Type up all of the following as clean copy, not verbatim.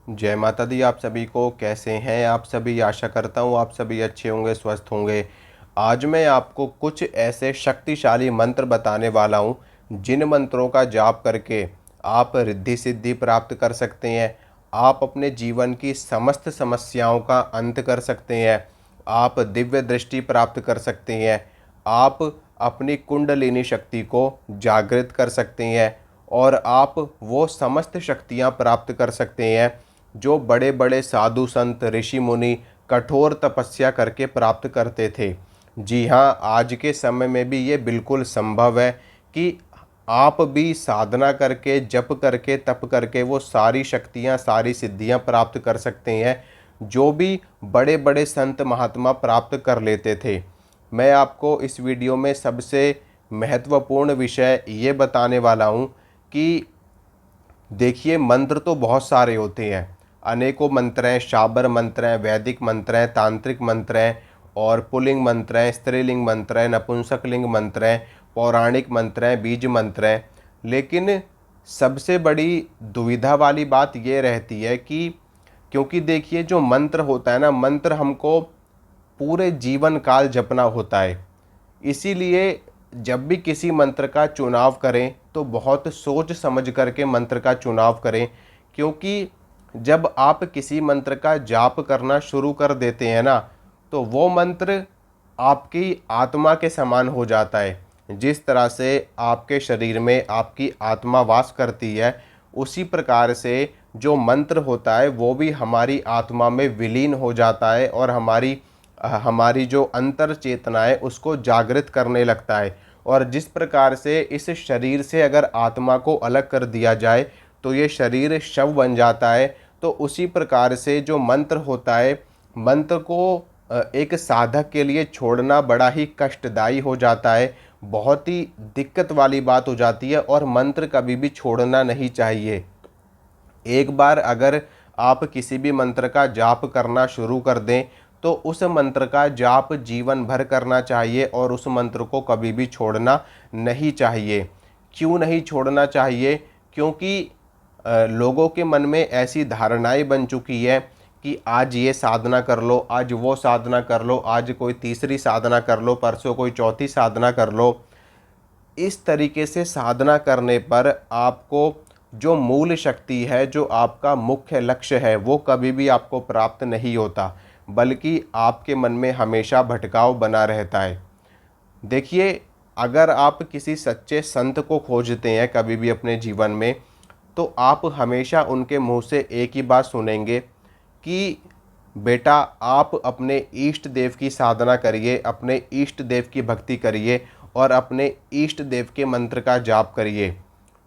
जय माता दी। आप सभी को कैसे हैं आप सभी। आशा करता हूँ आप सभी अच्छे होंगे, स्वस्थ होंगे। आज मैं आपको कुछ ऐसे शक्तिशाली मंत्र बताने वाला हूँ जिन मंत्रों का जाप करके आप रिद्धि सिद्धि प्राप्त कर सकते हैं। आप अपने जीवन की समस्त समस्याओं का अंत कर सकते हैं। आप दिव्य दृष्टि प्राप्त कर सकते हैं। आप अपनी कुंडलिनी शक्ति को जागृत कर सकते हैं और आप वो समस्त शक्तियाँ प्राप्त कर सकते हैं जो बड़े बड़े साधु संत ऋषि मुनि कठोर तपस्या करके प्राप्त करते थे। जी हाँ, आज के समय में भी ये बिल्कुल संभव है कि आप भी साधना करके, जप करके, तप करके वो सारी शक्तियाँ, सारी सिद्धियाँ प्राप्त कर सकते हैं जो भी बड़े बड़े संत महात्मा प्राप्त कर लेते थे। मैं आपको इस वीडियो में सबसे महत्वपूर्ण विषय ये बताने वाला हूँ कि देखिए, मंत्र तो बहुत सारे होते हैं। अनेकों मंत्र हैं, शाबर मंत्र हैं, वैदिक मंत्र हैं, तांत्रिक मंत्र हैं और पुल्लिंग मंत्र हैं, स्त्रीलिंग मंत्र हैं, नपुंसकलिंग मंत्र हैं, पौराणिक मंत्र हैं, बीज मंत्र हैं। लेकिन सबसे बड़ी दुविधा वाली बात ये रहती है कि क्योंकि देखिए, जो मंत्र होता है ना, मंत्र हमको पूरे जीवन काल जपना होता है। इसीलिए जब भी किसी मंत्र का चुनाव करें तो बहुत सोच समझ करके मंत्र का चुनाव करें, क्योंकि जब आप किसी मंत्र का जाप करना शुरू कर देते हैं ना, तो वो मंत्र आपकी आत्मा के समान हो जाता है। जिस तरह से आपके शरीर में आपकी आत्मा वास करती है, उसी प्रकार से जो मंत्र होता है वो भी हमारी आत्मा में विलीन हो जाता है और हमारी जो अंतर चेतना है उसको जागृत करने लगता है। और जिस प्रकार से इस शरीर से अगर आत्मा को अलग कर दिया जाए तो ये शरीर शव बन जाता है, तो उसी प्रकार से जो मंत्र होता है, मंत्र को एक साधक के लिए छोड़ना बड़ा ही कष्टदायी हो जाता है, बहुत ही दिक्कत वाली बात हो जाती है और मंत्र कभी भी छोड़ना नहीं चाहिए। एक बार अगर आप किसी भी मंत्र का जाप करना शुरू कर दें तो उस मंत्र का जाप जीवन भर करना चाहिए और उस मंत्र को कभी भी छोड़ना नहीं चाहिए। क्यों नहीं छोड़ना चाहिए? क्योंकि लोगों के मन में ऐसी धारणाएं बन चुकी है कि आज ये साधना कर लो, आज वो साधना कर लो, आज कोई तीसरी साधना कर लो, परसों कोई चौथी साधना कर लो। इस तरीके से साधना करने पर आपको जो मूल शक्ति है, जो आपका मुख्य लक्ष्य है, वो कभी भी आपको प्राप्त नहीं होता, बल्कि आपके मन में हमेशा भटकाव बना रहता है। देखिए, अगर आप किसी सच्चे संत को खोजते हैं कभी भी अपने जीवन में, तो आप हमेशा उनके मुंह से एक ही बात सुनेंगे कि बेटा, आप अपने इष्ट देव की साधना करिए, अपने इष्ट देव की भक्ति करिए और अपने इष्ट देव के मंत्र का जाप करिए।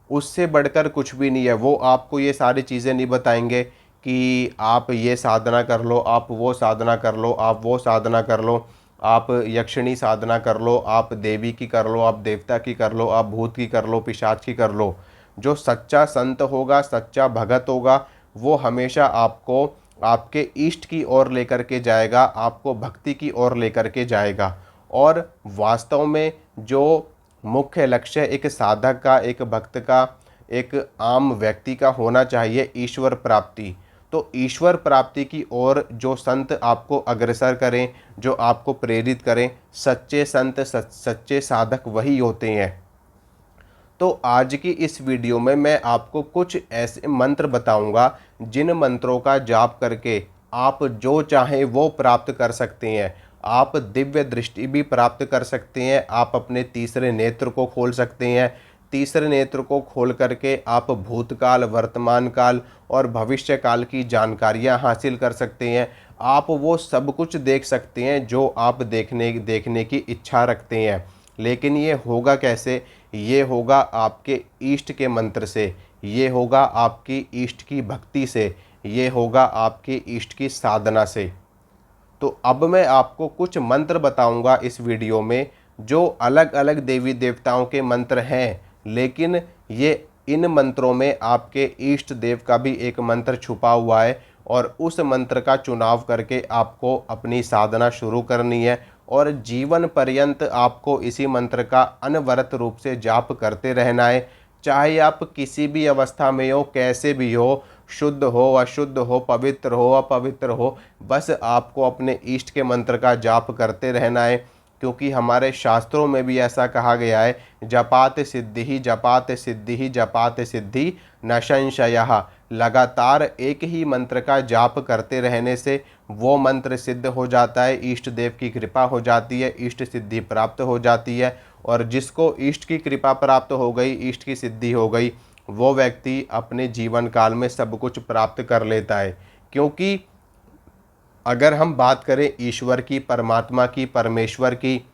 उससे बढ़कर कुछ भी नहीं है। वो आपको ये सारी चीज़ें नहीं बताएंगे कि आप ये साधना कर लो, आप वो साधना कर लो, आप वो साधना कर लो, आप यक्षिणी साधना कर लो, आप देवी की कर लो, आप देवता की कर लो, आप भूत की कर लो, पिशाच की कर लो। जो सच्चा संत होगा, सच्चा भगत होगा, वो हमेशा आपको आपके इष्ट की ओर लेकर के जाएगा, आपको भक्ति की ओर लेकर के जाएगा। और वास्तव में जो मुख्य लक्ष्य एक साधक का, एक भक्त का, एक आम व्यक्ति का होना चाहिए, ईश्वर प्राप्ति। तो ईश्वर प्राप्ति की ओर जो संत आपको अग्रसर करें, जो आपको प्रेरित करें, सच्चे संत, सच्चे साधक वही होते हैं। तो आज की इस वीडियो में मैं आपको कुछ ऐसे मंत्र बताऊंगा जिन मंत्रों का जाप करके आप जो चाहें वो प्राप्त कर सकते हैं। आप दिव्य दृष्टि भी प्राप्त कर सकते हैं, आप अपने तीसरे नेत्र को खोल सकते हैं। तीसरे नेत्र को खोल करके आप भूतकाल, वर्तमान काल और भविष्य काल की जानकारियां हासिल कर सकते हैं। आप वो सब कुछ देख सकते हैं जो आप देखने की इच्छा रखते हैं। लेकिन ये होगा कैसे? ये होगा आपके इष्ट के मंत्र से, ये होगा आपकी इष्ट की भक्ति से, ये होगा आपके इष्ट की साधना से। तो अब मैं आपको कुछ मंत्र बताऊंगा इस वीडियो में, जो अलग अलग देवी देवताओं के मंत्र हैं, लेकिन ये इन मंत्रों में आपके इष्ट देव का भी एक मंत्र छुपा हुआ है और उस मंत्र का चुनाव करके आपको अपनी साधना शुरू करनी है और जीवन पर्यंत आपको इसी मंत्र का अनवरत रूप से जाप करते रहना है। चाहे आप किसी भी अवस्था में हो, कैसे भी हो, शुद्ध हो अशुद्ध हो, पवित्र हो अपवित्र हो, बस आपको अपने इष्ट के मंत्र का जाप करते रहना है। क्योंकि हमारे शास्त्रों में भी ऐसा कहा गया है, जपात सिद्धि जपात सिद्धि जपात सिद्धि न संशयः। लगातार एक ही मंत्र का जाप करते रहने से वो मंत्र सिद्ध हो जाता है, इष्ट देव की कृपा हो जाती है, इष्ट सिद्धि प्राप्त हो जाती है। और जिसको इष्ट की कृपा प्राप्त हो गई, इष्ट की सिद्धि हो गई, वो व्यक्ति अपने जीवन काल में सब कुछ प्राप्त कर लेता है। क्योंकि अगर हम बात करें ईश्वर की, परमात्मा की, परमेश्वर की,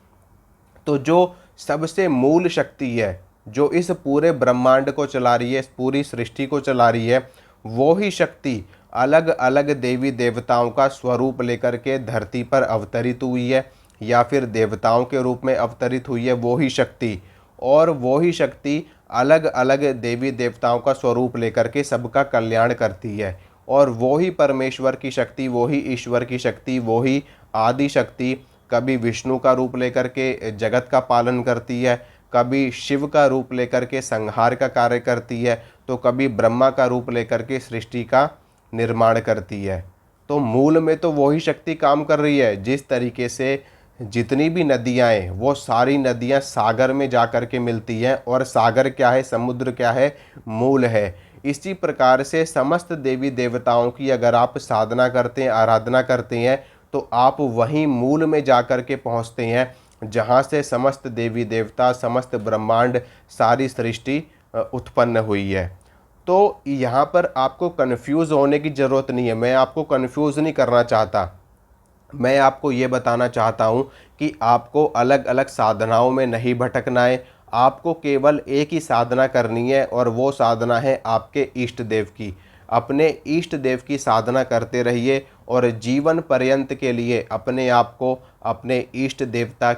तो जो सबसे मूल शक्ति है, जो इस पूरे ब्रह्मांड को चला रही है, इस पूरी सृष्टि को चला रही है, वो ही शक्ति अलग अलग देवी देवताओं का स्वरूप लेकर के धरती पर अवतरित हुई है, या फिर देवताओं के रूप में अवतरित हुई है वो ही शक्ति। और वो ही शक्ति अलग अलग देवी देवताओं का स्वरूप लेकर के सबका कल्याण करती है। और वो ही परमेश्वर की शक्ति, वो ही ईश्वर की शक्ति, वो ही आदि शक्ति कभी विष्णु का रूप लेकर के जगत का पालन करती है, कभी शिव का रूप लेकर के संहार का कार्य करती है, तो कभी ब्रह्मा का रूप लेकर के सृष्टि का निर्माण करती है। तो मूल में तो वही शक्ति काम कर रही है। जिस तरीके से जितनी भी नदियाँ हैं, वो सारी नदियाँ सागर में जा कर के मिलती हैं, और सागर क्या है, समुद्र क्या है, मूल है। इसी प्रकार से समस्त देवी देवताओं की अगर आप साधना करते हैं, आराधना करते हैं, तो आप वहीं मूल में जा कर के पहुँचते हैं, जहाँ से समस्त देवी देवता, समस्त ब्रह्मांड, सारी सृष्टि उत्पन्न हुई है। तो यहाँ पर आपको कन्फ्यूज़ होने की ज़रूरत नहीं है, मैं आपको कन्फ्यूज़ नहीं करना चाहता। मैं आपको ये बताना चाहता हूँ कि आपको अलग अलग साधनाओं में नहीं भटकना है, आपको केवल एक ही साधना करनी है, और वो साधना है आपके इष्ट देव की। अपने इष्ट देव की साधना करते रहिए, और जीवन पर्यंत के लिए अपने आप को अपने इष्ट देवता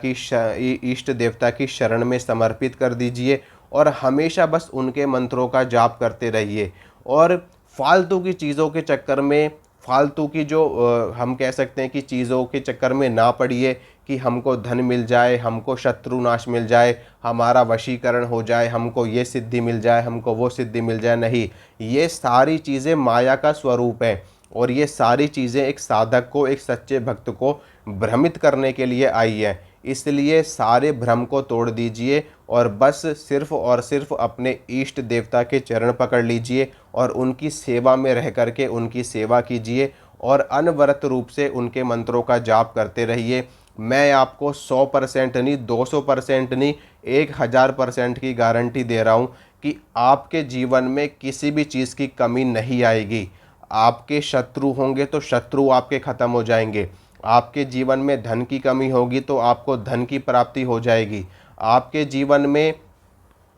की शरण में समर्पित कर दीजिए, और हमेशा बस उनके मंत्रों का जाप करते रहिए। और फालतू की चीज़ों के चक्कर में, फालतू की जो हम कह सकते हैं कि चीज़ों के चक्कर में ना पड़िए, कि हमको धन मिल जाए, हमको शत्रु नाश मिल जाए, हमारा वशीकरण हो जाए, हमको ये सिद्धि मिल जाए, हमको वो सिद्धि मिल जाए। नहीं, ये सारी चीज़ें माया का स्वरूप है, और ये सारी चीज़ें एक साधक को, एक सच्चे भक्त को भ्रमित करने के लिए आई है। इसलिए सारे भ्रम को तोड़ दीजिए, और बस सिर्फ और सिर्फ अपने इष्ट देवता के चरण पकड़ लीजिए, और उनकी सेवा में रह करके उनकी सेवा कीजिए, और अनवरत रूप से उनके मंत्रों का जाप करते रहिए। मैं आपको 100% नहीं, 200% नहीं, 1000% की गारंटी दे रहा हूँ कि आपके जीवन में किसी भी चीज़ की कमी नहीं आएगी। आपके शत्रु होंगे तो शत्रु आपके ख़त्म हो जाएंगे, आपके जीवन में धन की कमी होगी तो आपको धन की प्राप्ति हो जाएगी, आपके जीवन में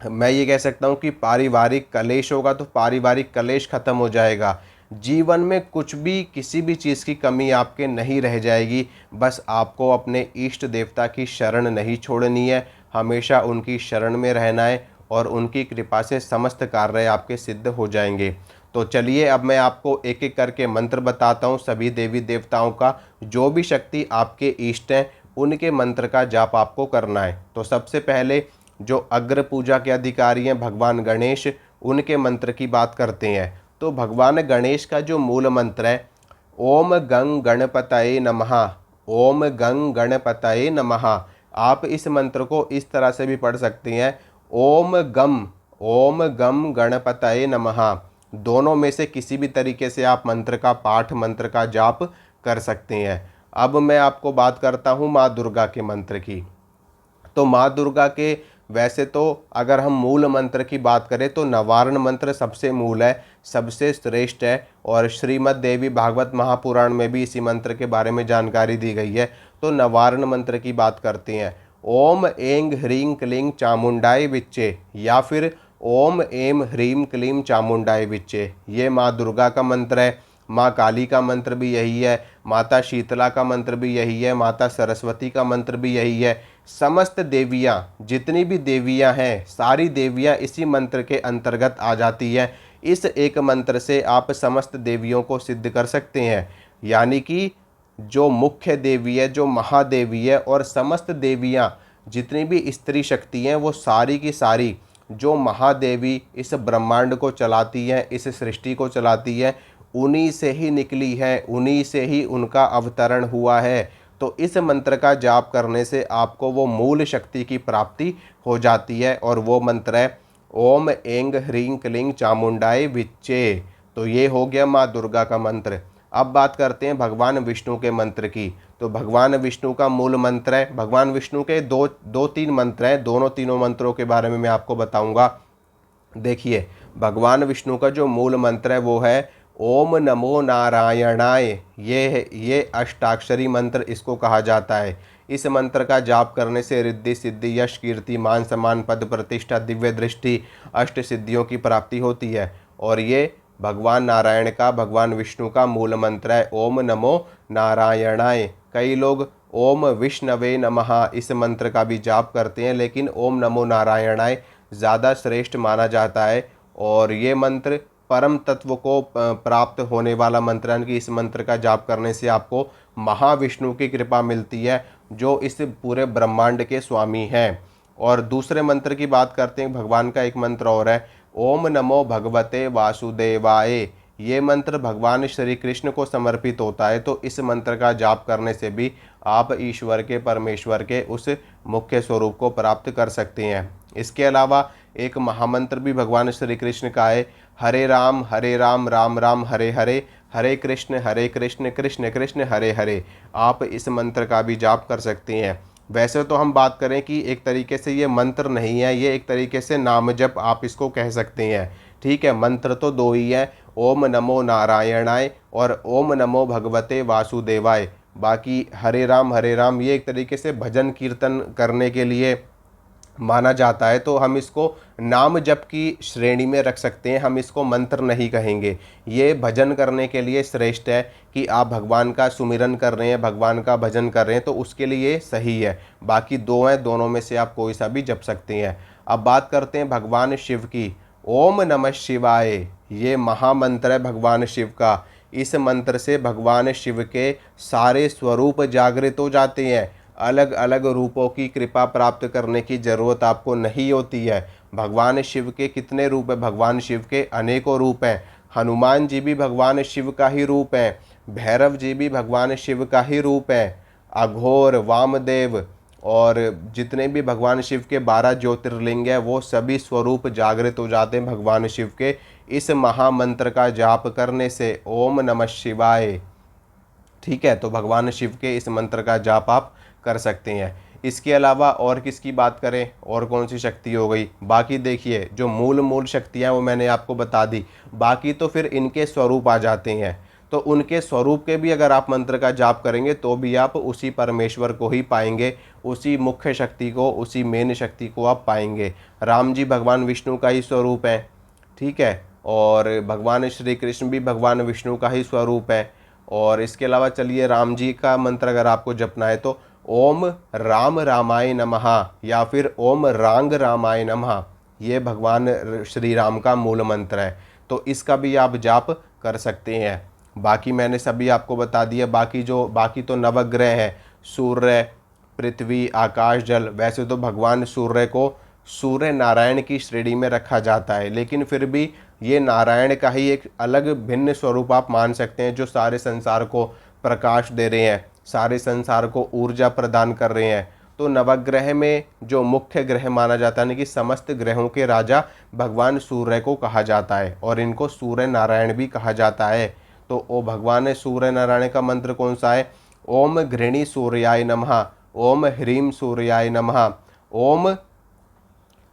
मैं ये कह सकता हूँ कि पारिवारिक कलेश होगा तो पारिवारिक कलेश खत्म हो जाएगा। जीवन में कुछ भी, किसी भी चीज़ की कमी आपके नहीं रह जाएगी। बस आपको अपने इष्ट देवता की शरण नहीं छोड़नी है, हमेशा उनकी शरण में रहना है, और उनकी कृपा से समस्त कार्य आपके सिद्ध हो जाएंगे। तो चलिए अब मैं आपको एक एक करके मंत्र बताता हूँ सभी देवी देवताओं का। जो भी शक्ति आपके इष्ट हैं, उनके मंत्र का जाप आपको करना है। तो सबसे पहले जो अग्र पूजा के अधिकारी हैं भगवान गणेश, उनके मंत्र की बात करते हैं। तो भगवान गणेश का जो मूल मंत्र है, ओम गं गणपतये नमः, ओम गं गणपतये नमः। आप इस मंत्र को इस तरह से भी पढ़ सकते हैं, ओम गम गणपतये नमः। दोनों में से किसी भी तरीके से आप मंत्र का पाठ, मंत्र का जाप कर सकते हैं। अब मैं आपको बात करता हूँ माँ दुर्गा के मंत्र की। तो माँ दुर्गा के वैसे तो अगर हम मूल मंत्र की बात करें तो नवारण मंत्र सबसे मूल है, सबसे श्रेष्ठ है, और श्रीमद् देवी भागवत महापुराण में भी इसी मंत्र के बारे में जानकारी दी गई है। तो नवारण मंत्र की बात करते हैं, ओम ऐं ह्रीं क्लीं चामुंडाय विच्चे, या फिर ओम ऐं ह्रीं क्लीं चामुंडाय विच्चे। ये माँ दुर्गा का मंत्र है। माँ काली का मंत्र भी यही है, माता शीतला का मंत्र भी यही है, माता सरस्वती का मंत्र भी यही है। समस्त देवियाँ, जितनी भी देवियाँ हैं, सारी देवियाँ इसी मंत्र के अंतर्गत आ जाती हैं। इस एक मंत्र से आप समस्त देवियों को सिद्ध कर सकते हैं। यानी कि जो मुख्य देवी है, जो महादेवी है, और समस्त देवियाँ जितनी भी स्त्री शक्ति हैं, वो सारी की सारी जो महादेवी इस ब्रह्मांड को चलाती हैं, इस सृष्टि को चलाती है, उन्हीं से ही निकली है, उन्हीं से ही उनका अवतरण हुआ है। तो इस मंत्र का जाप करने से आपको वो मूल शक्ति की प्राप्ति हो जाती है, और वो मंत्र है ओम ऐंग ह्रीं क्लीं चामुंडाय विच्चे। तो ये हो गया माँ दुर्गा का मंत्र। अब बात करते हैं भगवान विष्णु के मंत्र की। तो भगवान विष्णु का मूल मंत्र है, भगवान विष्णु के दो तीन मंत्र हैं, तीनों मंत्रों के बारे में मैं आपको बताऊंगा। देखिए, भगवान विष्णु का जो मूल मंत्र है वो है ओम नमो नारायणाय। ये अष्टाक्षरी मंत्र इसको कहा जाता है। इस मंत्र का जाप करने से रिद्धि सिद्धि यश कीर्ति मान सम्मान पद प्रतिष्ठा दिव्य दृष्टि अष्ट सिद्धियों की प्राप्ति होती है। और ये भगवान नारायण का, भगवान विष्णु का मूल मंत्र है ओम नमो नारायणाय। कई लोग ओम विष्णवे नमः इस मंत्र का भी जाप करते हैं, लेकिन ओम नमो नारायणाय ज़्यादा श्रेष्ठ माना जाता है। और ये मंत्र परम तत्व को प्राप्त होने वाला मंत्र है कि इस मंत्र का जाप करने से आपको महाविष्णु की कृपा मिलती है, जो इस पूरे ब्रह्मांड के स्वामी हैं। और दूसरे मंत्र की बात करते हैं, भगवान का एक मंत्र और है ओम नमो भगवते वासुदेवाय। ये मंत्र भगवान श्री कृष्ण को समर्पित होता है। तो इस मंत्र का जाप करने से भी आप ईश्वर के, परमेश्वर के उस मुख्य स्वरूप को प्राप्त कर सकते हैं। इसके अलावा एक महामंत्र भी भगवान श्री कृष्ण का है हरे राम राम राम हरे हरे, हरे कृष्ण कृष्ण कृष्ण हरे हरे। आप इस मंत्र का भी जाप कर सकते हैं। वैसे तो हम बात करें कि एक तरीके से ये मंत्र नहीं है, ये एक तरीके से नाम जप आप इसको कह सकते हैं। ठीक है, मंत्र तो दो ही है, ओम नमो नारायणाय और ओम नमो भगवते वासुदेवाय। बाकी हरे राम ये एक तरीके से भजन कीर्तन करने के लिए माना जाता है। तो हम इसको नाम जप की श्रेणी में रख सकते हैं, हम इसको मंत्र नहीं कहेंगे। ये भजन करने के लिए श्रेष्ठ है कि आप भगवान का सुमिरन कर रहे हैं, भगवान का भजन कर रहे हैं, तो उसके लिए सही है। बाकी दो हैं, दोनों में से आप कोई सा भी जप सकते हैं। अब बात करते हैं भगवान शिव की। ओम नमः शिवाय ये महामंत्र है भगवान शिव का। इस मंत्र से भगवान शिव के सारे स्वरूप जागृत हो जाते हैं। अलग अलग रूपों की कृपा प्राप्त करने की जरूरत आपको नहीं होती है। भगवान शिव के कितने रूप है? भगवान शिव के अनेकों रूप हैं। हनुमान जी भी भगवान शिव का ही रूप हैं, भैरव जी भी भगवान शिव का ही रूप हैं, अघोर, वामदेव और जितने भी भगवान शिव के 12 ज्योतिर्लिंग है वो सभी स्वरूप जागृत हो जाते हैं भगवान शिव के इस महामंत्र का जाप करने से। ओम नमः शिवाय। ठीक है, तो भगवान शिव के इस मंत्र का जाप आप कर सकते हैं। इसके अलावा और किसकी बात करें, और कौन सी शक्ति हो गई? बाकी देखिए, जो मूल शक्तियाँ वो मैंने आपको बता दी। बाकी तो फिर इनके स्वरूप आ जाते हैं। तो उनके स्वरूप के भी अगर आप मंत्र का जाप करेंगे तो भी आप उसी परमेश्वर को ही पाएंगे, उसी मुख्य शक्ति को, उसी मेन शक्ति को आप पाएंगे। राम जी भगवान विष्णु का ही स्वरूप है। ठीक है, और भगवान श्री कृष्ण भी भगवान विष्णु का ही स्वरूप है। और इसके अलावा चलिए, राम जी का मंत्र अगर आपको जपना है तो ओम राम रामाय नमः या फिर ओम रांग रामाय नमः, ये भगवान श्री राम का मूल मंत्र है। तो इसका भी आप जाप कर सकते हैं। बाकी मैंने सभी आपको बता दिया। बाकी तो नवग्रह हैं, सूर्य, पृथ्वी, आकाश, जल। वैसे तो भगवान सूर्य को सूर्य नारायण की श्रेणी में रखा जाता है, लेकिन फिर भी ये नारायण का ही एक अलग भिन्न स्वरूप आप मान सकते हैं, जो सारे संसार को प्रकाश दे रहे हैं, सारे संसार को ऊर्जा प्रदान कर रहे हैं। तो नवग्रह में जो मुख्य ग्रह माना जाता है, यानी कि समस्त ग्रहों के राजा भगवान सूर्य को कहा जाता है, और इनको सूर्य नारायण भी कहा जाता है। तो वो भगवान सूर्य नारायण का मंत्र कौन सा है? ओम घृणी सूर्याय नमः, ओम ह्रीं सूर्याय नमः, ओम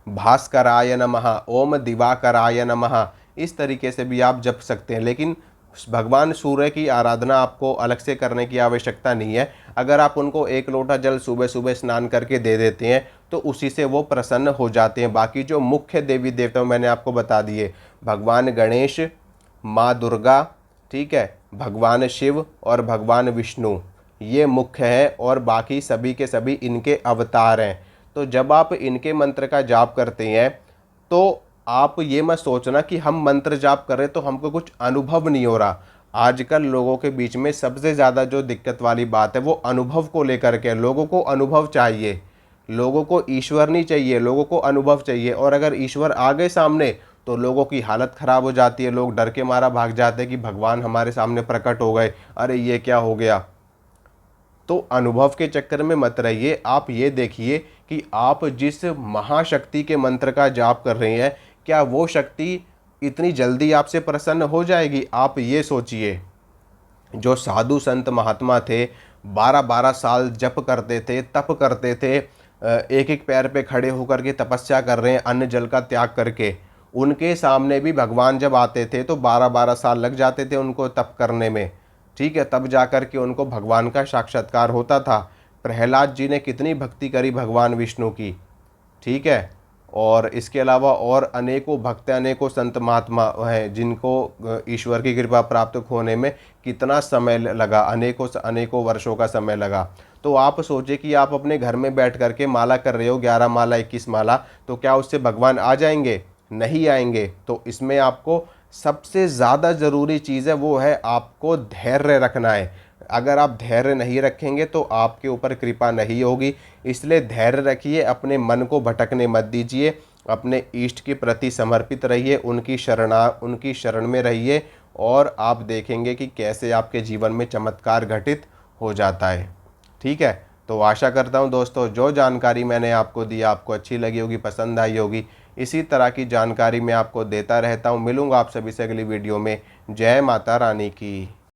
भास्कराय नमः, ओम दिवाकराय नमः। इस तरीके से भी आप जप सकते हैं, लेकिन भगवान सूर्य की आराधना आपको अलग से करने की आवश्यकता नहीं है। अगर आप उनको एक लोटा जल सुबह सुबह स्नान करके दे देते हैं तो उसी से वो प्रसन्न हो जाते हैं। बाकी जो मुख्य देवी देवता मैंने आपको बता दिए, भगवान गणेश, माँ दुर्गा, ठीक है, भगवान शिव और भगवान विष्णु, ये मुख्य हैं, और बाकी सभी के सभी इनके अवतार हैं। तो जब आप इनके मंत्र का जाप करते हैं तो आप ये मत सोचना कि हम मंत्र जाप कर रहे तो हमको कुछ अनुभव नहीं हो रहा। आजकल लोगों के बीच में सबसे ज़्यादा जो दिक्कत वाली बात है वो अनुभव को लेकर के। लोगों को अनुभव चाहिए, लोगों को ईश्वर नहीं चाहिए, लोगों को अनुभव चाहिए। और अगर ईश्वर आ गए सामने तो लोगों की हालत ख़राब हो जाती है, लोग डर के मारा भाग जाते हैं कि भगवान हमारे सामने प्रकट हो गए, अरे ये क्या हो गया। तो अनुभव के चक्कर में मत रहिए। आप ये देखिए कि आप जिस महाशक्ति के मंत्र का जाप कर रहे हैं, क्या वो शक्ति इतनी जल्दी आपसे प्रसन्न हो जाएगी? आप ये सोचिए, जो साधु संत महात्मा थे, 12-12 साल जप करते थे, तप करते थे, एक एक पैर पे खड़े होकर के तपस्या कर रहे हैं, अन्न जल का त्याग करके। उनके सामने भी भगवान जब आते थे तो 12-12 साल लग जाते थे उनको तप करने में, ठीक है, तब जा कर के उनको भगवान का साक्षात्कार होता था। प्रहलाद जी ने कितनी भक्ति करी भगवान विष्णु की, ठीक है। और इसके अलावा और अनेकों भक्त, अनेकों संत महात्मा हैं जिनको ईश्वर की कृपा प्राप्त होने में कितना समय लगा, अनेकों अनेकों वर्षों का समय लगा। तो आप सोचिए कि आप अपने घर में बैठ करके माला कर रहे हो, 11 माला 21 माला, तो क्या उससे भगवान आ जाएंगे? नहीं आएंगे। तो इसमें आपको सबसे ज़्यादा ज़रूरी चीज़ है वो है आपको धैर्य रखना है। अगर आप धैर्य नहीं रखेंगे तो आपके ऊपर कृपा नहीं होगी। इसलिए धैर्य रखिए, अपने मन को भटकने मत दीजिए, अपने इष्ट के प्रति समर्पित रहिए, उनकी शरण में रहिए, और आप देखेंगे कि कैसे आपके जीवन में चमत्कार घटित हो जाता है। ठीक है, तो आशा करता हूँ दोस्तों जो जानकारी मैंने आपको दी आपको अच्छी लगी होगी, पसंद आई होगी। इसी तरह की जानकारी मैं आपको देता रहता हूँ। मिलूँगा आप सभी से अगली वीडियो में। जय माता रानी की।